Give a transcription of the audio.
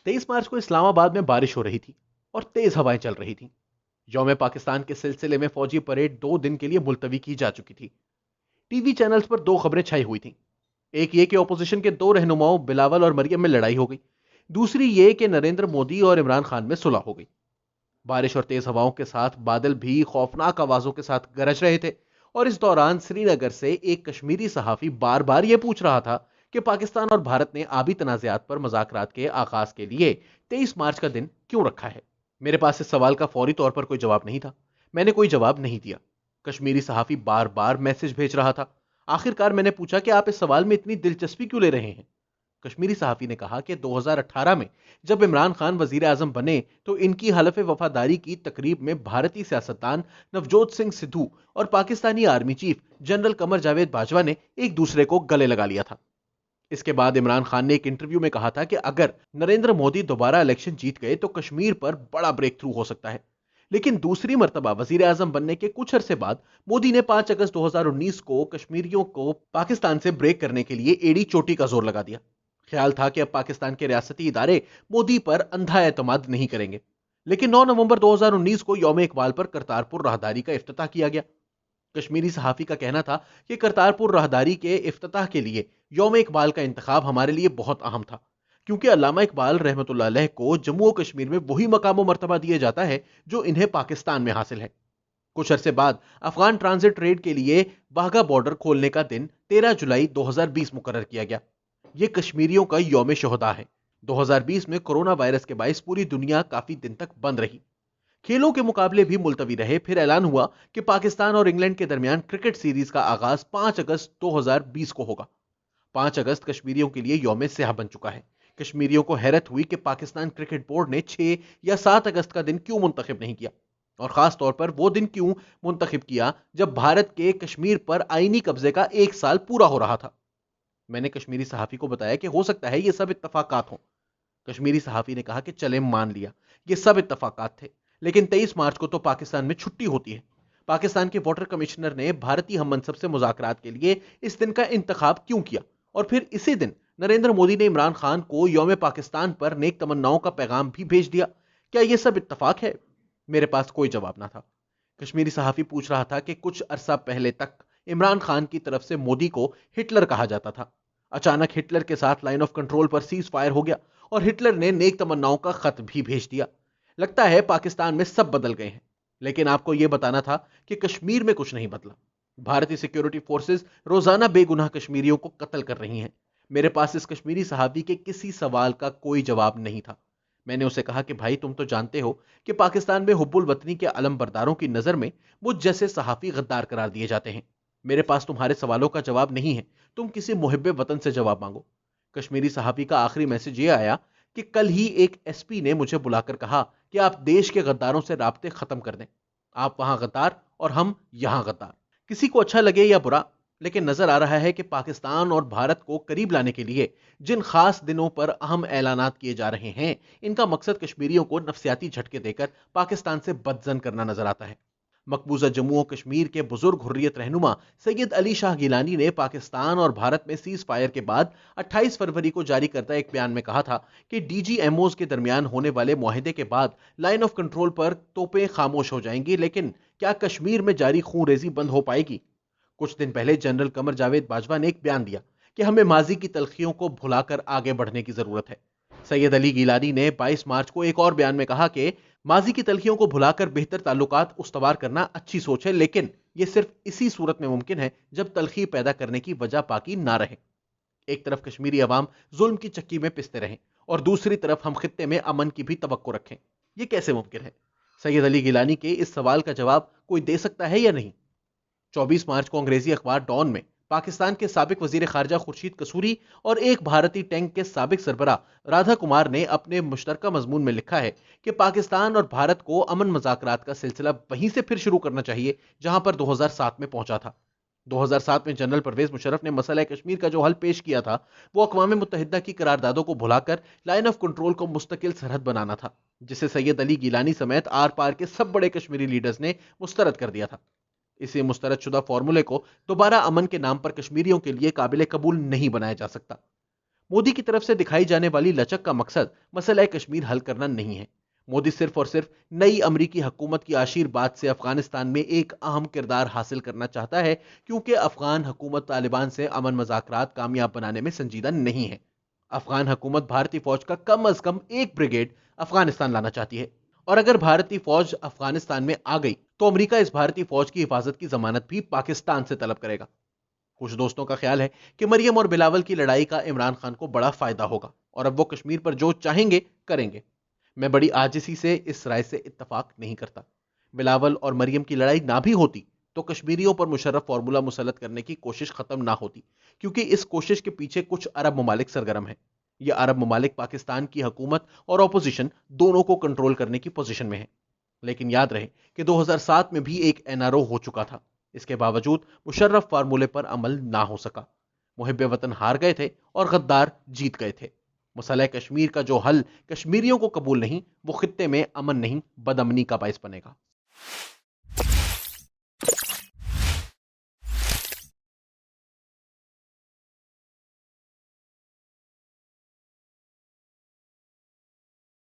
23 मार्च को इस्लामाबाद में बारिश हो रही थी और तेज हवाएं चल रही थीं। यौम पाकिस्तान के सिलसिले में फौजी परेड 2 दिन के लिए मुलतवी की जा चुकी थी। टीवी चैनल्स पर दो खबरें छाई हुई थीं। एक ये कि ओपोजिशन के दो रहनुमाओं बिलावल और मरियम में लड़ाई हो गई। दूसरी ये कि नरेंद्र मोदी और इमरान खान में सुलह हो गई। बारिश और तेज हवाओं के साथ बादल भी खौफनाक आवाजों के साथ गरज रहे थे। और इस दौरान श्रीनगर से एक कश्मीरी सहाफी बार बार यह पूछ रहा था कि पाकिस्तान और भारत ने आबी तनाज़ात पर मुज़ाकरात के आगाज के लिए 23 मार्च का दिन क्यों रखा है। मेरे पास इस सवाल का फौरी तौर पर कोई जवाब नहीं था। मैंने कोई जवाब नहीं दिया। कश्मीरी सहाफी बार बार मैसेज भेज रहा था। आखिरकार मैंने पूछा कि आप इस सवाल में इतनी दिलचस्पी क्यों ले रहे हैं। कश्मीरी सहाफी ने कहा कि 2018 में जब इमरान खान वजीर आजम बने तो इनकी हलफ वफादारी की तकरीब में भारतीय सियासतदान नवजोत सिंह सिद्धू और Pakistani army chief general Qamar Javed Bajwa ने एक दूसरे को गले लगा लिया था। इसके बाद इमरान खान ने एक इंटरव्यू में कहा था कि अगर नरेंद्र मोदी दोबारा इलेक्शन जीत गए तो कश्मीर पर बड़ा ब्रेक थ्रू हो सकता है। लेकिन दूसरी मर्तबा वजीर आजम बनने के कुछ अरसे बाद मोदी ने 5 अगस्त 2019 को कश्मीरियों को पाकिस्तान से ब्रेक करने के लिए एड़ी चोटी का जोर लगा दिया। ख्याल था कि अब पाकिस्तान के रियासती इदारे मोदी पर अंधा एतमाद नहीं करेंगे। लेकिन 9 नवंबर 2019 को यौम इकबाल पर करतारपुर राहदारी का इफ्तिताह किया गया। कश्मीरी सहाफी का कहना था कि करतारपुर राहदारी के इफ्तिताह के लिए यौम इकबाल का इंतखाब हमारे लिए बहुत अहम था, क्योंकि अल्लामा इकबाल रहमतुल्लाह अलैह को जम्मू और कश्मीर में वही मकाम व मर्तबा दिया जाता है जो इन्हें पाकिस्तान में हासिल है। कुछ अरसे बाद अफगान ट्रांजिट ट्रेड के लिए वाघा बॉर्डर खोलने का दिन 13 जुलाई 2020 मुकर्रर किया गया। यह कश्मीरियों का यौम शोहदा है। 2020 में कोरोना वायरस के बायस पूरी दुनिया काफी दिन तक बंद रही। खेलों के मुकाबले भी मुलतवी रहे। फिर ऐलान हुआ कि पाकिस्तान और इंग्लैंड के दरमियान क्रिकेट सीरीज का आगाज 5 अगस्त 2020 को होगा। 5 अगस्त कश्मीरियों के लिए यौम स्याह बन चुका है। कश्मीरियों को हैरत हुई कि पाकिस्तान क्रिकेट बोर्ड ने 6 या 7 अगस्त का दिन क्यों मुंतखब नहीं किया, और खास तौर पर वो दिन क्यों मुंतखब किया जब भारत के कश्मीर पर आईनी कब्जे का 1 साल पूरा हो रहा था। मैंने कश्मीरी सहाफी को बताया कि हो सकता है ये सब इत्तफाकात हों। कश्मीरी सहाफी ने कहा कि चले मान लिया ये सब इत्तफाकात थे, लेकिन 23 मार्च को तो पाकिस्तान में छुट्टी होती है। पाकिस्तान के वाटर कमिश्नर ने भारतीय हम मनसब से मुज़ाकरात के लिए इस दिन का इंतखाब क्यों किया, और फिर इसी दिन नरेंद्र मोदी ने इमरान खान को यौम पाकिस्तान पर नेक तमन्नाओं का पैगाम भी भेज दिया। क्या यह सब इत्तफाक है? मेरे पास कोई जवाब ना था। कश्मीरी सहाफी पूछ रहा था कि कुछ अरसा पहले तक इमरान खान की तरफ से मोदी को हिटलर कहा जाता था। अचानक हिटलर के साथ लाइन ऑफ कंट्रोल पर सीज फायर हो गया और हिटलर ने नेक तमन्नाओं का खत भी भेज दिया। लगता है पाकिस्तान में सब बदल गए हैं। लेकिन आपको यह बताना था कि कश्मीर में कुछ नहीं बदला। भारतीय सिक्योरिटी फोर्सेस रोजाना बेगुनाह कश्मीरियों को कत्ल कर रही हैं। मेरे पास इस कश्मीरी सहाबी के किसी सवाल का कोई जवाब नहीं था। मैंने उसे कहा कि भाई, तुम तो जानते हो कि पाकिस्तान में हुब्बुल वतनी के अलम बरदारों की नजर में मुझ जैसे सहाफी गद्दार करार दिए जाते हैं। मेरे पास तुम्हारे सवालों का जवाब नहीं है। तुम किसी मुहिब्बे वतन से जवाब मांगो। कश्मीरी सहाफी का आखिरी मैसेज ये आया कि कल ही एक एसपी ने मुझे बुलाकर कहा कि आप देश के गद्दारों से राब्ते खत्म कर दें। आप वहां गद्दार और हम यहां गद्दार। किसी को अच्छा लगे या बुरा, लेकिन नजर आ रहा है कि पाकिस्तान और भारत को करीब लाने के लिए जिन खास दिनों पर अहम ऐलानात किए जा रहे हैं, इनका मकसद कश्मीरियों को नफसियाती झटके देकर पाकिस्तान से बदजन करना नजर आता है। मकबूजा जम्मू और कश्मीर के बुजुर्ग हुर्रियत रहनुमा सैयद अली शाह गिलानी ने पाकिस्तान और भारत में सीज फायर के बाद 28 फरवरी को जारी करता एक बयान में कहा था कि डीजीएमओज के दरमियान होने वाले मुआहदे के बाद लाइन ऑफ कंट्रोल पर तोपें खामोश हो जाएंगी, लेकिन क्या कश्मीर में जारी खूनरेजी बंद हो पाएगी? कुछ दिन पहले जनरल कमर जावेद बाजवा ने एक बयान दिया कि हमें माजी की तलखियों को भुलाकर आगे बढ़ने की जरूरत है। सैयद अली गिलानी ने 22 मार्च को एक और बयान में कहा कि माजी की तलखियों को भुलाकर बेहतर ताल्लुकात उस्तवार करना अच्छी सोच है, लेकिन यह सिर्फ इसी सूरत में मुमकिन है जब तलखी पैदा करने की वजह बाकी ना रहे। एक तरफ कश्मीरी अवाम जुल्म की चक्की में पिसते रहें और दूसरी तरफ हम खित्ते में अमन की भी तवक्को रखें। यह कैसे मुमकिन है? सैयद अली गिलानी के इस सवाल का जवाब कोई दे सकता है या नहीं? 24 मार्च को अंग्रेजी अखबार डॉन में पाकिस्तान के साबिक वजीर खारजा खुर्शीद कसूरी और एक भारतीय टैंक के साबिक सरबरा राधा कुमार ने अपने मुश्तरका मजमून में लिखा है कि पाकिस्तान और भारत को अमन मज़ाकरात का सिलसिला वहीं से फिर शुरू करना चाहिए जहां पर 2007 में पहुंचा था। 2007 में जनरल परवेज मुशर्रफ ने मसला कश्मीर का जो हल पेश किया था वो अक़वाम मुत्तहिदा की करारदादों को भुलाकर लाइन ऑफ कंट्रोल को मुस्तकिल सरहद बनाना था, जिसे सैयद अली गिलानी समेत आर पार के सब बड़े कश्मीरी लीडर्स ने मुस्तरद कर दिया था। इसी मुस्तरद शुदा फॉर्मूले को दोबारा अमन के नाम पर कश्मीरियों के लिए काबिल कबूल नहीं बनाया जा सकता। मोदी की तरफ से दिखाई जाने वाली लचक का मकसद मसला कश्मीर हल करना नहीं है। मोदी सिर्फ और सिर्फ नई अमरीकी हुकूमत की आशीर्वाद से अफगानिस्तान में एक अहम किरदार हासिल करना चाहता है, क्योंकि अफगान हुकूमत तालिबान से अमन मज़ाकरात कामयाब बनाने में संजीदा नहीं है। अफगान हुकूमत भारतीय फौज का कम अज कम एक ब्रिगेड अफगानिस्तान लाना चाहती है, और अगर भारतीय फौज अफगानिस्तान में आ गई तो अमेरिका इस भारतीय फौज की हिफाजत की जमानत भी पाकिस्तान से तलब करेगा। कुछ दोस्तों का ख्याल है कि मरियम और बिलावल की लड़ाई का इमरान खान को बड़ा फायदा होगा और अब वो कश्मीर पर जो चाहेंगे करेंगे। मैं बड़ी आजिज़ी से इस राय से इत्तफाक नहीं करता। बिलावल और मरियम की लड़ाई ना भी होती तो कश्मीरियों पर मुशर्रफ फार्मूला मुसल्लत करने की कोशिश खत्म ना होती, क्योंकि इस कोशिश के पीछे कुछ अरब ममालिक सरगर्म हैं। ये अरब ममालिक पाकिस्तान की हुकूमत और ऑपोजिशन दोनों को कंट्रोल करने की पोजीशन में है। लेकिन याद रहे कि 2007 में भी एक एनआरओ हो चुका था। इसके बावजूद मुशर्रफ फार्मूले पर अमल ना हो सका। मुहिब वतन हार गए थे और गद्दार जीत गए थे। मसला कश्मीर का जो हल कश्मीरियों को कबूल नहीं, वो खित्ते में अमन नहीं बदअमनी का बायस बनेगा।